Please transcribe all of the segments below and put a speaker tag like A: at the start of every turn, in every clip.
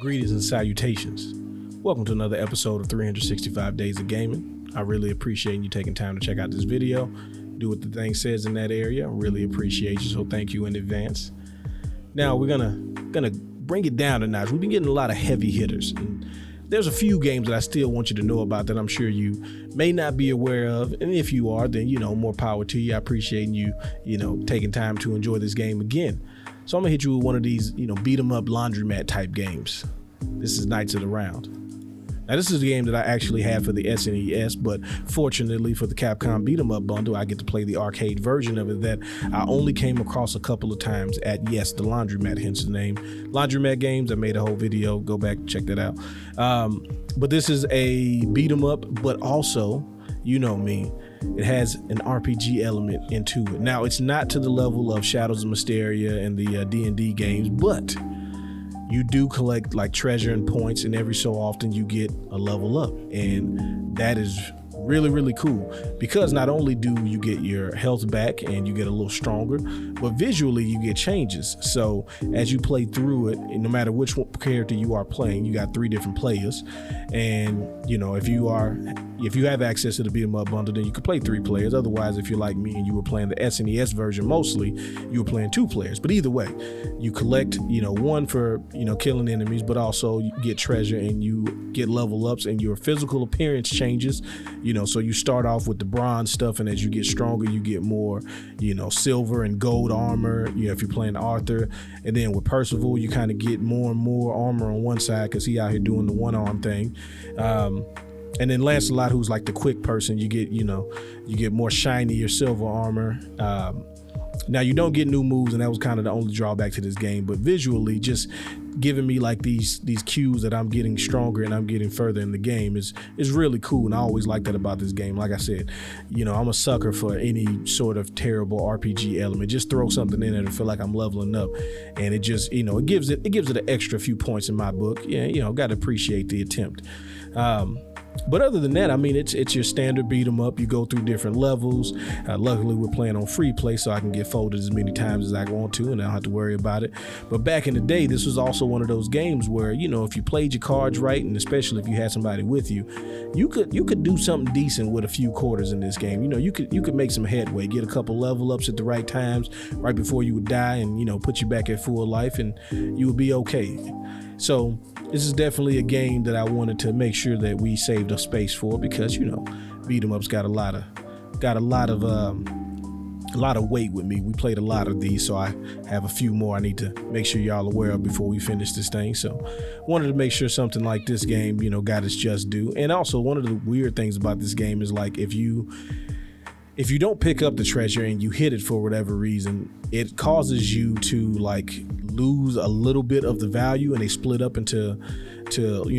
A: Greetings and salutations. Welcome to another episode of 365 Days of Gaming. I really appreciate you taking time to check out this video. Do what the thing says in that area. I really appreciate you, so thank you in advance. Now we're gonna bring it down a notch. We've been getting a lot of heavy hitters, and there's a few games that I still want you to know about that I'm sure you may not be aware of. And if you are, then more power to you. I appreciate you taking time to enjoy this game again. So I'm gonna hit you with one of these, beat 'em up laundromat type games. This is Knights of the Round. Now this is a game that I actually had for the SNES, but fortunately for the Capcom beat 'em up bundle, I get to play the arcade version of it that I only came across a couple of times at, yes, the laundromat, hence the name. Laundromat Games, I made a whole video, go back and check that out. But this is a beat 'em up, but also, you know me, it has an RPG element into it. Now it's not to the level of Shadows of Mysteria and the D&D games, but you do collect like treasure and points, and every so often you get a level up, and that is really, really cool because not only do you get your health back and you get a little stronger, but visually you get changes. So as you play through it, no matter which character you are playing, you got 3 different players, and if you have access to the beat 'em up bundle, then you can play 3 players. Otherwise, if you're like me and you were playing the SNES version mostly, you were playing 2 players. But either way, you collect one for killing enemies, but also you get treasure and you get level ups, and your physical appearance changes. So you start off with the bronze stuff, and as you get stronger, you get more, silver and gold armor, if you're playing Arthur. And then with Percival, you kind of get more and more armor on one side because he out here doing the one arm thing. And then Lancelot, who's like the quick person, you get more shiny or silver armor. Now you don't get new moves, and that was kind of the only drawback to this game, but visually just giving me like these cues that I'm getting stronger and I'm getting further in the game is really cool. And I always like that about this game. Like I said, I'm a sucker for any sort of terrible RPG element. Just throw something in there to feel like I'm leveling up, and it just it gives it an extra few points in my book. Got to appreciate the attempt. But other than that, it's your standard beat 'em up. You go through different levels. Luckily, we're playing on free play, so I can get folded as many times as I want to, and I don't have to worry about it. But back in the day, this was also one of those games where, if you played your cards right, and especially if you had somebody with you, you could do something decent with a few quarters in this game. You could make some headway, get a couple level ups at the right times, right before you would die, and put you back at full life, and you would be okay. So this is definitely a game that I wanted to make sure that we saved a space for, because beat 'em ups got a lot of weight with me. We played a lot of these, so I have a few more I need to make sure y'all aware of before we finish this thing. So wanted to make sure something like this game got its just due. And also, one of the weird things about this game is, like, if you don't pick up the treasure and you hit it for whatever reason, it causes you to like lose a little bit of the value, and they split up into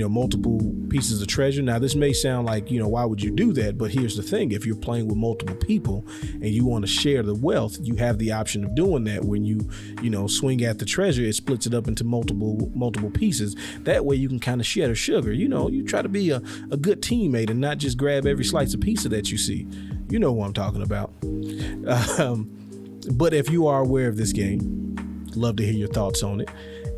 A: multiple pieces of treasure. Now this may sound like, why would you do that? But here's the thing: if you're playing with multiple people and you want to share the wealth, you have the option of doing that. When you swing at the treasure, it splits it up into multiple pieces. That way you can kind of share the sugar. You try to be a good teammate and not just grab every slice of pizza that you see. You know what I'm talking about. But if you are aware of this game, love to hear your thoughts on it.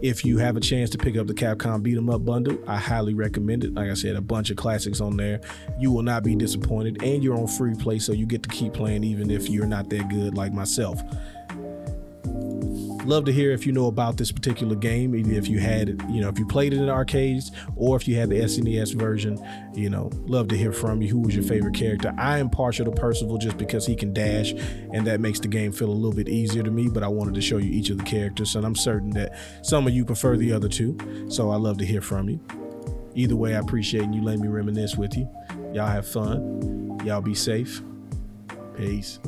A: If you have a chance to pick up the Capcom beat 'em up bundle, I highly recommend it. Like I said, a bunch of classics on there. You will not be disappointed, and you're on free play, so you get to keep playing even if you're not that good like myself. Love to hear if you know about this particular game, either if you had it, if you played it in arcades, or if you had the SNES version. Love to hear from you. Who was your favorite character? I am partial to Percival just because he can dash, and that makes the game feel a little bit easier to me, but I wanted to show you each of the characters, and I'm certain that some of you prefer the other 2, so I love to hear from you. Either way, I appreciate you letting me reminisce with you. Y'all have fun. Y'all be safe. Peace.